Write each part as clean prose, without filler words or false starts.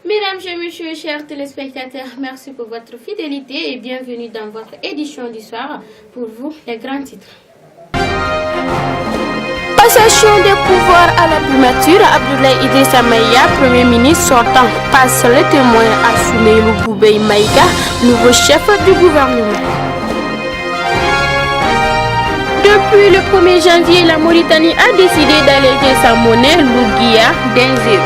Mesdames et messieurs, chers téléspectateurs, merci pour votre fidélité et bienvenue dans votre édition du soir. Pour vous, les grands titres. Passation des pouvoirs à la primature, Abdoulaye Idrissa Maïga, Premier ministre sortant, passe le témoin à Soumeylou Boubèye Maïga, nouveau chef du gouvernement. Depuis le 1er janvier, la Mauritanie a décidé d'alléger sa monnaie, l'Ouguia, d'un zéro.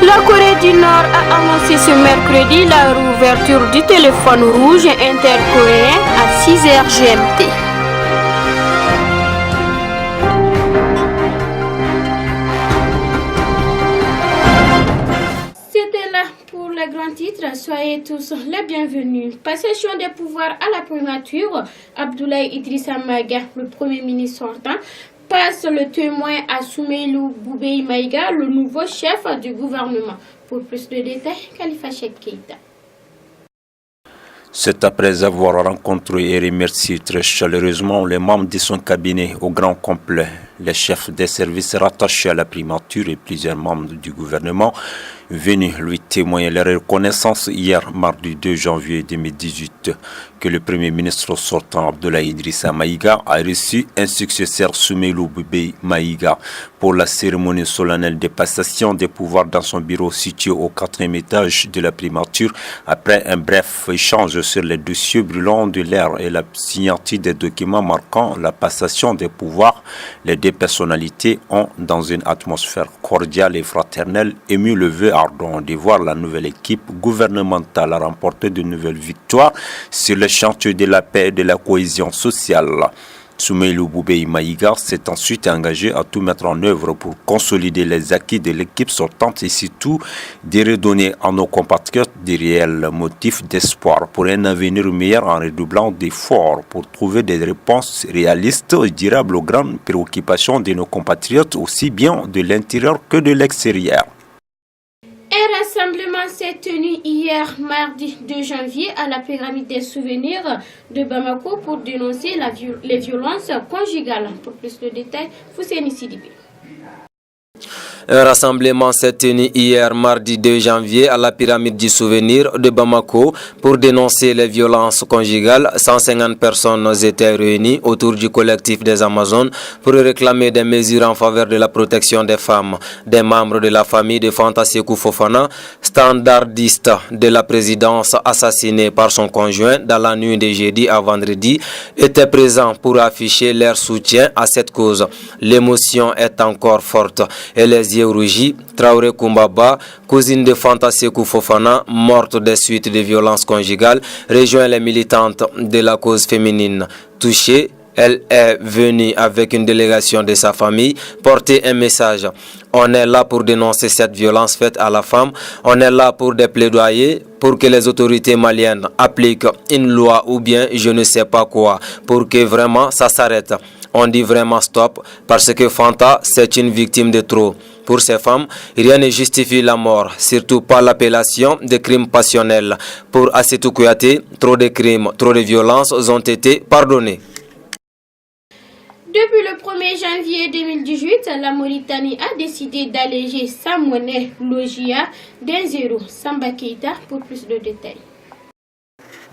La Corée du Nord a annoncé ce mercredi la réouverture du téléphone rouge intercoréen à 6h GMT. C'était là pour les grands titres. Soyez tous les bienvenus. Passation des pouvoirs à la primature, Abdoulaye Idrissa Maïga, le Premier ministre sortant, passe le témoin à Soumeylou Boubèye Maïga, le nouveau chef du gouvernement. Pour plus de détails, Khalifa Cheikh Keïta. C'est après avoir rencontré et remercié très chaleureusement les membres de son cabinet au grand complet, les chefs des services rattachés à la primature et plusieurs membres du gouvernement, venus lui témoigner leur reconnaissance hier mardi 2 janvier 2018 que le Premier ministre sortant Abdoulaye Idrissa Maïga a reçu un successeur Soumeylou Boubèye Maïga pour la cérémonie solennelle de passation des pouvoirs dans son bureau situé au 4e étage de la primature après un bref échange sur les dossiers brûlants de l'ère et la signature des documents marquant la passation des pouvoirs. Les deux personnalités ont, dans une atmosphère cordiale et fraternelle, ému le vœu ardent de voir la nouvelle équipe gouvernementale remporter de nouvelles victoires sur le chantier de la paix et de la cohésion sociale. Soumeylou Boubèye Maïga s'est ensuite engagé à tout mettre en œuvre pour consolider les acquis de l'équipe sortante et surtout de redonner à nos compatriotes des réels motifs d'espoir pour un avenir meilleur en redoublant d'efforts pour trouver des réponses réalistes et durables aux grandes préoccupations de nos compatriotes aussi bien de l'intérieur que de l'extérieur. Un rassemblement s'est tenu hier mardi 2 janvier à la pyramide des souvenirs de Bamako pour dénoncer les violences conjugales. Pour plus de détails, Fousséni Sidibé. Un rassemblement s'est tenu hier mardi 2 janvier à la pyramide du souvenir de Bamako pour dénoncer les violences conjugales. 150 personnes étaient réunies autour du collectif des Amazones pour réclamer des mesures en faveur de la protection des femmes. Des membres de la famille de Fanta Sékou Fofana, standardiste de la présidence assassinée par son conjoint dans la nuit de jeudi à vendredi, étaient présents pour afficher leur soutien à cette cause. L'émotion est encore forte et les yeux rougis. Traoré Koumbaba, cousine de Fanta Sékou Fofana, morte des suites de violences conjugales, rejoint les militantes de la cause féminine. Touchée, elle est venue avec une délégation de sa famille porter un message. On est là pour dénoncer cette violence faite à la femme. On est là pour des plaidoyers pour que les autorités maliennes appliquent une loi ou bien je ne sais pas quoi pour que vraiment ça s'arrête. On dit vraiment stop parce que Fanta, c'est une victime de trop. Pour ces femmes, rien ne justifie la mort, surtout pas l'appellation de crimes passionnels. Pour Assetou Kouyaté, trop de crimes, trop de violences ont été pardonnés. Depuis le 1er janvier 2018, la Mauritanie a décidé d'alléger sa monnaie Logia d'un zéro. Samba Keïta pour plus de détails.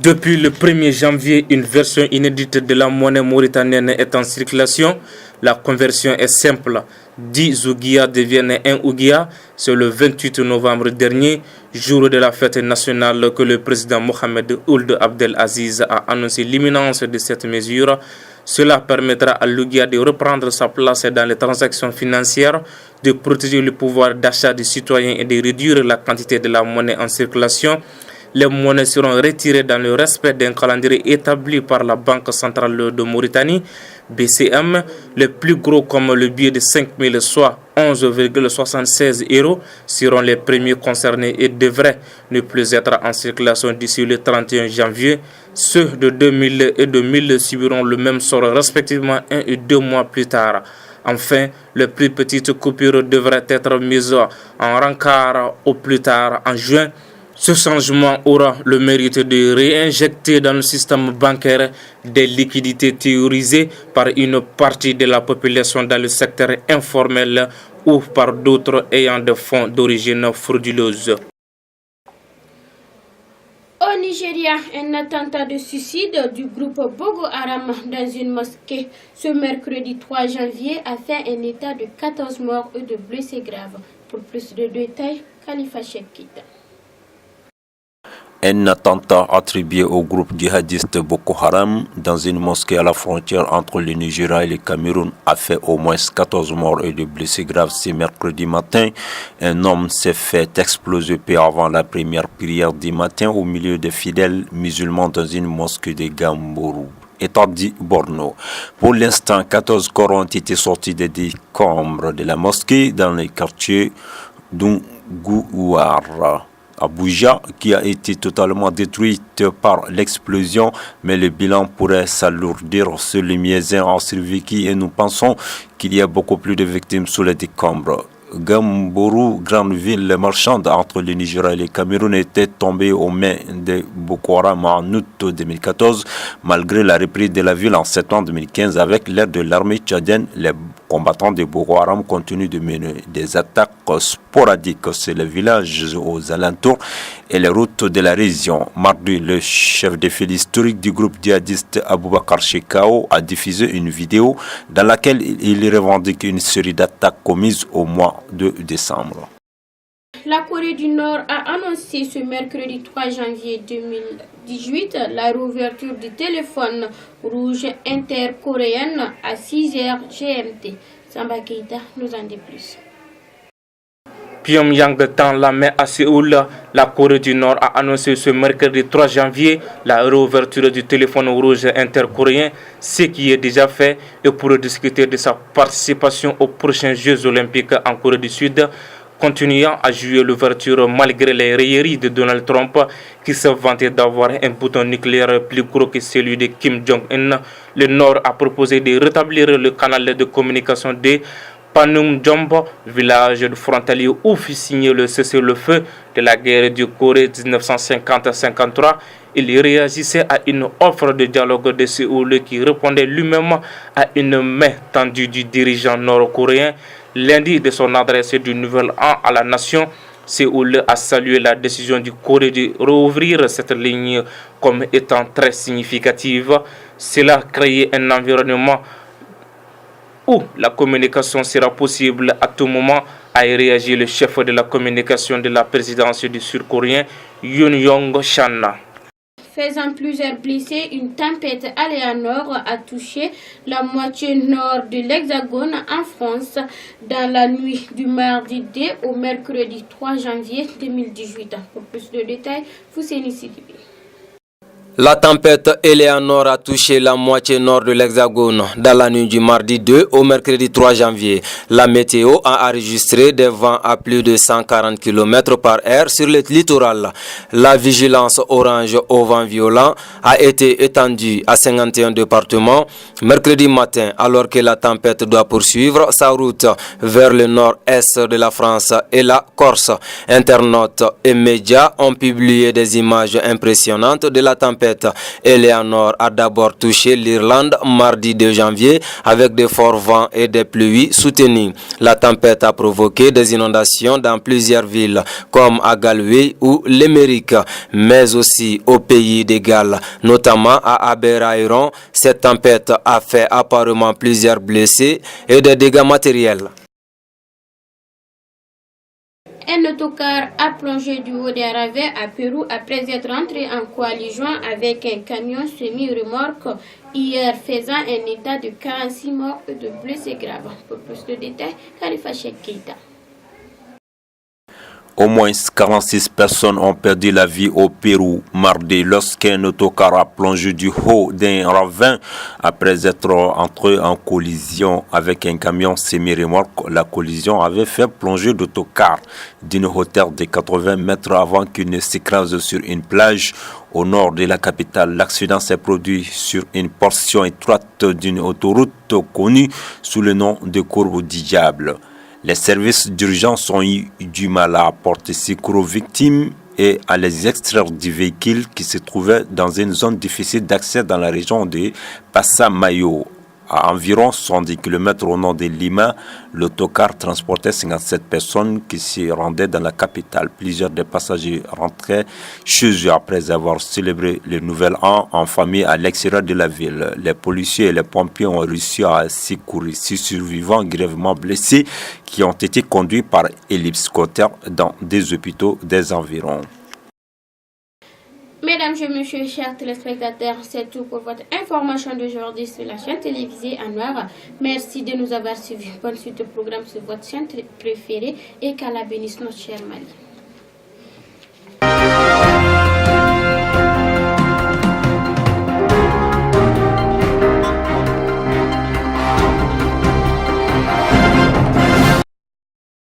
Depuis le 1er janvier, une version inédite de la monnaie mauritanienne est en circulation. La conversion est simple. 10 Ouguia deviennent 1 Ouguia. C'est le 28 novembre dernier, jour de la fête nationale, que le président Mohamed Ould Abdelaziz a annoncé l'imminence de cette mesure. Cela permettra à l'Ouguia de reprendre sa place dans les transactions financières, de protéger le pouvoir d'achat des citoyens et de réduire la quantité de la monnaie en circulation. Les monnaies seront retirées dans le respect d'un calendrier établi par la Banque centrale de Mauritanie, BCM. Les plus gros, comme le billet de 5 000, soit 11,76 €, seront les premiers concernés et devraient ne plus être en circulation d'ici le 31 janvier. Ceux de 2000 et de 1000 subiront le même sort respectivement 1 et 2 mois plus tard. Enfin, les plus petites coupures devraient être mises en rencard au plus tard en juin. Ce changement aura le mérite de réinjecter dans le système bancaire des liquidités théorisées par une partie de la population dans le secteur informel ou par d'autres ayant des fonds d'origine frauduleuse. Au Nigeria, un attentat de suicide du groupe Boko Haram dans une mosquée ce mercredi 3 janvier a fait un état de 14 morts et de blessés graves. Pour plus de détails, Khalifa Chekita. Un attentat attribué au groupe djihadiste Boko Haram dans une mosquée à la frontière entre le Nigeria et le Cameroun a fait au moins 14 morts et de blessés graves ce mercredi matin. Un homme s'est fait exploser peu avant la première prière du matin au milieu des fidèles musulmans dans une mosquée de Gambourou, État dit Borno. Pour l'instant, 14 corps ont été sortis des décombres de la mosquée dans les quartiers d'Ungouara. Abuja, qui a été totalement détruite par l'explosion, mais le bilan pourrait s'alourdir sur les misérables en survécu et nous pensons qu'il y a beaucoup plus de victimes sous les décombres. Gambourou, grande ville marchande entre le Nigeria et le Cameroun, était tombée aux mains de Boko Haram en août 2014, malgré la reprise de la ville en septembre 2015 avec l'aide de l'armée tchadienne. Les combattants de Boko Haram continuent de mener des attaques sporadiques sur les villages aux alentours et les routes de la région. Mardi, le chef de file historique du groupe djihadiste Aboubakar Shekau a diffusé une vidéo dans laquelle il revendique une série d'attaques commises au mois de décembre. La Corée du Nord a annoncé ce mercredi 3 janvier 2018 la réouverture du téléphone rouge intercoréenne à 6h GMT. Samba Keita nous en dit plus. Pyongyang tend la main à Séoul. La Corée du Nord a annoncé ce mercredi 3 janvier la réouverture du téléphone rouge intercoréen, ce qui est déjà fait, et pour discuter de sa participation aux prochains Jeux olympiques en Corée du Sud, continuant à jouer l'ouverture malgré les railleries de Donald Trump qui se vantait d'avoir un bouton nucléaire plus gros que celui de Kim Jong-un. Le Nord a proposé de rétablir le canal de communication de Panmunjom, village frontalier où fut signé le cessez-le-feu de la guerre du Corée 1950-53. Il réagissait à une offre de dialogue de Séoul qui répondait lui-même à une main tendue du dirigeant nord-coréen. Lundi, de son adresse du Nouvel An à la nation, Séoul a salué la décision du Corée de rouvrir cette ligne comme étant très significative. Cela a créé un environnement où la communication sera possible à tout moment, a réagi le chef de la communication de la présidence du Sud-Coréen, Yoon Yong-chan. Faisant plusieurs blessés, une tempête Eleanor a touché la moitié nord de l'Hexagone en France dans la nuit du mardi 2 au mercredi 3 janvier 2018. Pour plus de détails, Fousséni Sidibi. La tempête Eleanor a touché la moitié nord de l'Hexagone dans la nuit du mardi 2 au mercredi 3 janvier. La météo a enregistré des vents à plus de 140 km par heure sur le littoral. La vigilance orange au vent violent a été étendue à 51 départements mercredi matin, alors que la tempête doit poursuivre sa route vers le nord-est de la France et la Corse. Internautes et médias ont publié des images impressionnantes de la tempête. Eleanor a d'abord touché l'Irlande mardi 2 janvier avec de forts vents et des pluies soutenues. La tempête a provoqué des inondations dans plusieurs villes comme à Galway ou Limerick, mais aussi au pays de Galles, notamment à Aberaeron. Cette tempête a fait apparemment plusieurs blessés et des dégâts matériels. Un autocar a plongé du haut des ravins à Pérou après être entré en collision avec un camion semi-remorque hier, faisant un état de 46 morts et de blessés graves. Pour plus de détails, Khalifa Keita. Au moins 46 personnes ont perdu la vie au Pérou mardi lorsqu'un autocar a plongé du haut d'un ravin après être entré en collision avec un camion semi-remorque. La collision avait fait plonger l'autocar d'une hauteur de 80 mètres avant qu'il ne s'écrase sur une plage au nord de la capitale. L'accident s'est produit sur une portion étroite d'une autoroute connue sous le nom de Courbe du Diable. Les services d'urgence ont eu du mal à apporter secours aux victimes et à les extraire du véhicule qui se trouvait dans une zone difficile d'accès dans la région de Passamayo. À environ 110 km au nord de Lima, l'autocar transportait 57 personnes qui s'y rendaient dans la capitale. Plusieurs des passagers rentraient chez eux après avoir célébré le nouvel an en famille à l'extérieur de la ville. Les policiers et les pompiers ont réussi à secourir 6 survivants grièvement blessés qui ont été conduits par hélicoptère dans des hôpitaux des environs. Mesdames et messieurs, chers téléspectateurs, c'est tout pour votre information d'aujourd'hui sur la chaîne télévisée Anouar. Merci de nous avoir suivis. Bonne suite de programme sur votre chaîne préférée et qu'Allah bénisse notre cher Mali.